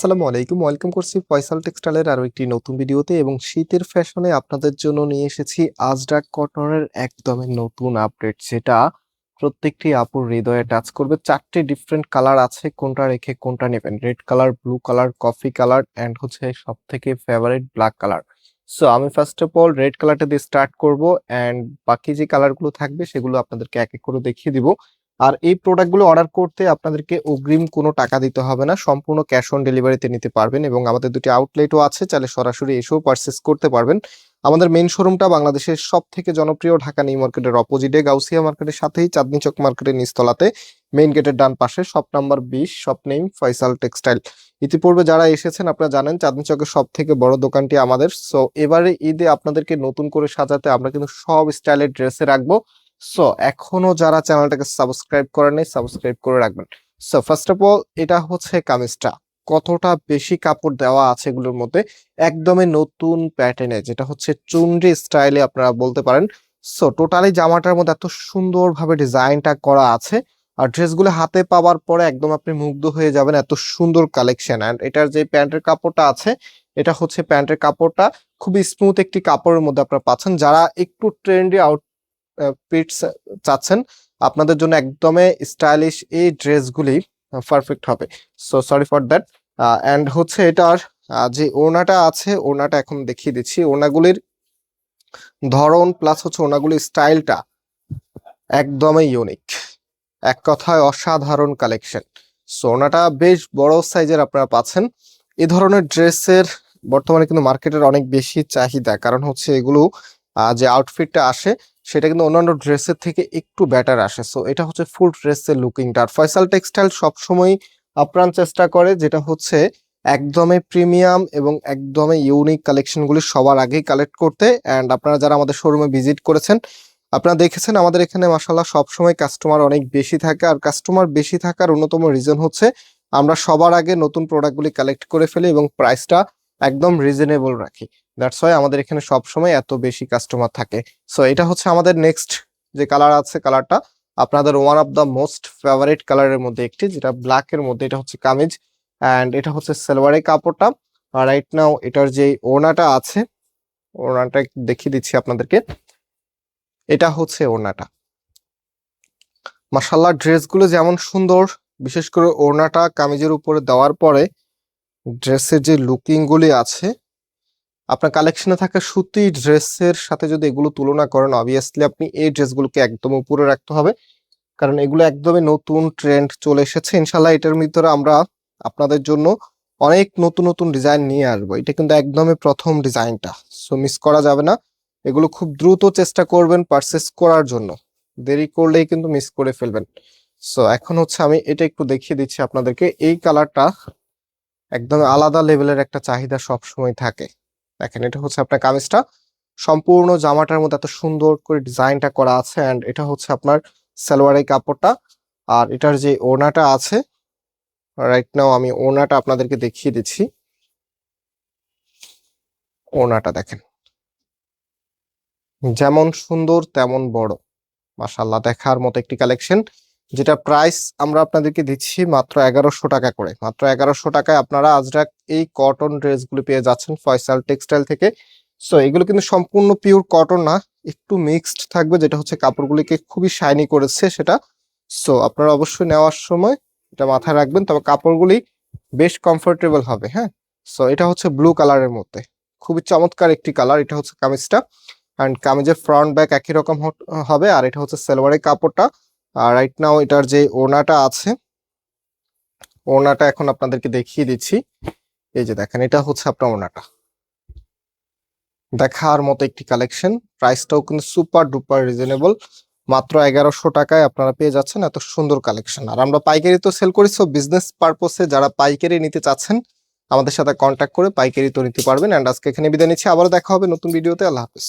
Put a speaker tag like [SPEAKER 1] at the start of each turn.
[SPEAKER 1] আসসালামু আলাইকুম, ওয়েলকাম করছি ফয়সাল টেক্সটাইলের আরো একটি নতুন ভিডিওতে। এবং শীতের ফ্যাশনে আপনাদের জন্য নিয়ে এসেছি আজরাক কটনের একদমই নতুন আপডেট, যেটা প্রত্যেকটি আপুর হৃদয়ে টাচ করবে। চারটি ডিফারেন্ট কালার আছে, কোনটা রেখে কোনটা নেবেন। Red colour, blue colour, coffee colour and হচ্ছে সব থেকে ফেভারিট ব্ল্যাক কালার। সো আমি ফার্স্ট অফ অল রেড কালারটা দিয়ে স্টার্ট করব, এন্ড বাকি যে কালারগুলো থাকবে সেগুলো আপনাদেরকে এক এক করে দেখিয়ে দিব। আর এই প্রোডাক্টগুলো অর্ডার করতে আপনাদেরকে অগ্রিম কোনো টাকা দিতে হবে না, সম্পূর্ণ ক্যাশ অন ডেলিভারিতে নিতে পারবেন। এবং আমাদের দুটি আউটলেটও আছে, চাইলে সরাসরি এসেও পারচেস করতে পারবেন। আমাদের মেইন শোরুমটা বাংলাদেশের সব থেকে জনপ্রিয় ঢাকা নিউ মার্কেটের অপোজিটে, গাউসিয়া মার্কেটের সাথেই চাঁদনী চক মার্কেটের নিচতলাতে, মেইন গেটের ডান পাশে, shop number 20, shop name Faisal textile. ইতিপূর্বে যারা এসেছেন আপনারা জানেন চাঁদনী চকের সব থেকে বড় দোকানটি আমাদের। সো এবারে ঈদে আপনাদেরকে নতুন করে সাজাতে আমরা কিন্তু সব স্টাইলের ড্রেসে রাখবো। সো এখনো যারা চ্যানেলটাকে সাবস্ক্রাইব করেন নাই, সাবস্ক্রাইব করে রাখবেন। সো ফার্স্ট অফ অল এটা হচ্ছে কামিজটা, কতটা বেশি কাপড় দেওয়া আছে এগুলোর মধ্যে, একদমই নতুন প্যাটার্নে, যেটা হচ্ছে চুনরি স্টাইলে আপনারা বলতে পারেন। সো টোটালি জামাটার মধ্যে এত সুন্দরভাবে ডিজাইনটা করা আছে, আর ড্রেসগুলো হাতে পাওয়ার পরে একদম আপনি মুগ্ধ হয়ে যাবেন, এত সুন্দর কালেকশন। এন্ড এটার যে প্যান্টের কাপড়টা আছে, এটা হচ্ছে প্যান্টের কাপড়টা খুবই স্মুথ একটি কাপড়ের মধ্যে আপনারা পাচ্ছেন। যারা একটু ট্রেন্ডি পিটস চাচ্ছেন, আপনাদের জন্য একদমই স্টাইলিশ এই ড্রেসগুলি পারফেক্ট হবে। So sorry for that. And হচ্ছে এটার যে ওড়নাটা আছে, ওড়নাটা এখন দেখিয়ে দিচ্ছি। ওড়নাগুলির ধরন প্লাস হচ্ছে ওড়নাগুলির স্টাইলটা একদমই ইউনিক, এক কথায় অসাধারণ কালেকশন। সো ওড়নাটা বেশ বড় সাইজের আপনারা পাচ্ছেন। এই ধরনের ড্রেসের বর্তমানে কিন্তু মার্কেটের অনেক বেশি চাহিদা, কারণ হচ্ছে এগুলো যে আউটফিটটা আসে সেটা কিন্তু অন্যান্য ড্রেসের থেকে একটু বেটার আসে। সো এটা হচ্ছে ফুল ড্রেসের লুকিংটা। আর ফয়সাল টেক্সটাইল সবসময় আপ্রাণ চেষ্টা করে যেটা হচ্ছে একদমই প্রিমিয়াম এবং একদমই ইউনিক কালেকশনগুলি সবার আগেই কালেক্ট করতে। অ্যান্ড আপনারা যারা আমাদের শোরুমে ভিজিট করেছেন, আপনারা দেখেছেন আমাদের এখানে মাশাআল্লাহ সবসময় কাস্টমার অনেক বেশি থাকে। আর কাস্টমার বেশি থাকার অন্যতম রিজন হচ্ছে আমরা সবার আগে নতুন প্রোডাক্টগুলি কালেক্ট করে ফেলি এবং প্রাইসটা একদম রিজনেবল রাখি। দ্যাটস ওয়াই আমাদের এখানে সবসময় এত বেশি কাস্টমার থাকে। সো এটা হচ্ছে আমাদের নেক্সট যে কালার আছে, কালারটা আপনাদের one of the most favourite কালারের মধ্যে একটি, যেটা ব্ল্যাক এর মধ্যে। এটা হচ্ছে কামিজ অ্যান্ড এটা হচ্ছে সালোয়ারের কাপড়টা। আর রাইট নাও এটার যে ওড়নাটা আছে, ওড়নাটা দেখিয়ে দিচ্ছি আপনাদেরকে। এটা হচ্ছে ওড়নাটা। মাশাআল্লাহ ড্রেসগুলো যেমন সুন্দর, বিশেষ করে ওড়নাটা কামিজের উপরে দেওয়ার পরে ড্রেসের যে লুকিং গুলি আছে, আপনার কালেকশনে থাকা সুতি ড্রেসের সাথে যদি এগুলো তুলনা করেন, অবভিয়াসলি আপনি এই ড্রেসগুলোকে একদম উপরে রাখতে হবে, কারণ এগুলো একদমই নতুন ট্রেন্ড চলে এসেছে। ইনশাল্লাহ এটার ভিতরে আমরা আপনাদের জন্য অনেক নতুন নতুন ডিজাইন নিয়ে আসবো। এটা কিন্তু একদমই প্রথম ডিজাইনটা, সো মিস করা যাবে না। এগুলো খুব দ্রুত চেষ্টা করবেন পারচেস করার জন্য, দেরি করলেই কিন্তু মিস করে ফেলবেন। সো এখন হচ্ছে আমি এটা একটু দেখিয়ে দিচ্ছি আপনাদেরকে। এই কালারটা একদম আলাদা লেভেলের একটা চাহিদা সব সময় থাকে। দেখেন এটা হচ্ছে আপনার কামিজটা, সম্পূর্ণ জামাটার মধ্যে এত সুন্দর করে ডিজাইনটা করা আছে। এন্ড এটা হচ্ছে আপনার সালোয়ারের কাপড়টা। আর এটার যে ওড়নাটা আছে, রাইট নাও আমি ওড়নাটা আপনাদেরকে দেখিয়ে দিচ্ছি। ওড়নাটা দেখেন, যেমন সুন্দর তেমন বড়, মাশাআল্লাহ দেখার মতো একটি কালেকশন, যেটা প্রাইস আমরা আপনাদেরকে দিচ্ছি মাত্র 1100 টাকা করে। মাত্র 1100 টাকায় আপনারা আজরাক এই কটন ড্রেসগুলো পেয়ে যাচ্ছেন ফয়সাল টেক্সটাইল থেকে। সো এগুলো কিন্তু সম্পূর্ণ পিওর কটন না, একটু মিক্সড থাকবে, যেটা হচ্ছে কাপড়গুলিকে খুবই শাইনি করেছে সেটা। সো আপনারা অবশ্যই নেওয়ার সময় এটা মাথায় রাখবেন, তবে কাপড়গুলি বেশ কমফোর্টেবল হবে। হ্যাঁ, সো এটা হচ্ছে ব্লু কালারের মধ্যে, খুবই চমৎকার একটি কালার। এটা হচ্ছে কামিজটা, অ্যান্ড কামিজের ফ্রন্ট ব্যাক একই রকম হবে। আর এটা হচ্ছে সালোয়ারের কাপড়টা। আর রাইট নাও এটার যে ওড়নাটা আছে, ওড়নাটা এখন আপনাদেরকে দেখিয়ে দিচ্ছি। এই যে দেখেন, এটা হচ্ছে আপনার ওড়নাটা, দেখার মতো একটি কালেকশন। প্রাইসটাও কিন্তু সুপার ডুপার রিজনেবল, মাত্র 1100 টাকায় আপনারা পেয়ে যাচ্ছেন এত সুন্দর কালেকশন। আর আমরা পাইকারি তো সেল করি, সো বিজনেস পারপসে যারা পাইকারি নিতে চাচ্ছেন আমাদের সাথে কন্ট্যাক্ট করে পাইকারি তো নিতে পারবেন। অ্যান্ড আজকে এখানে বিদায় নিচ্ছি, আবারও দেখা হবে নতুন ভিডিওতে। আল্লাহ হাফেজ।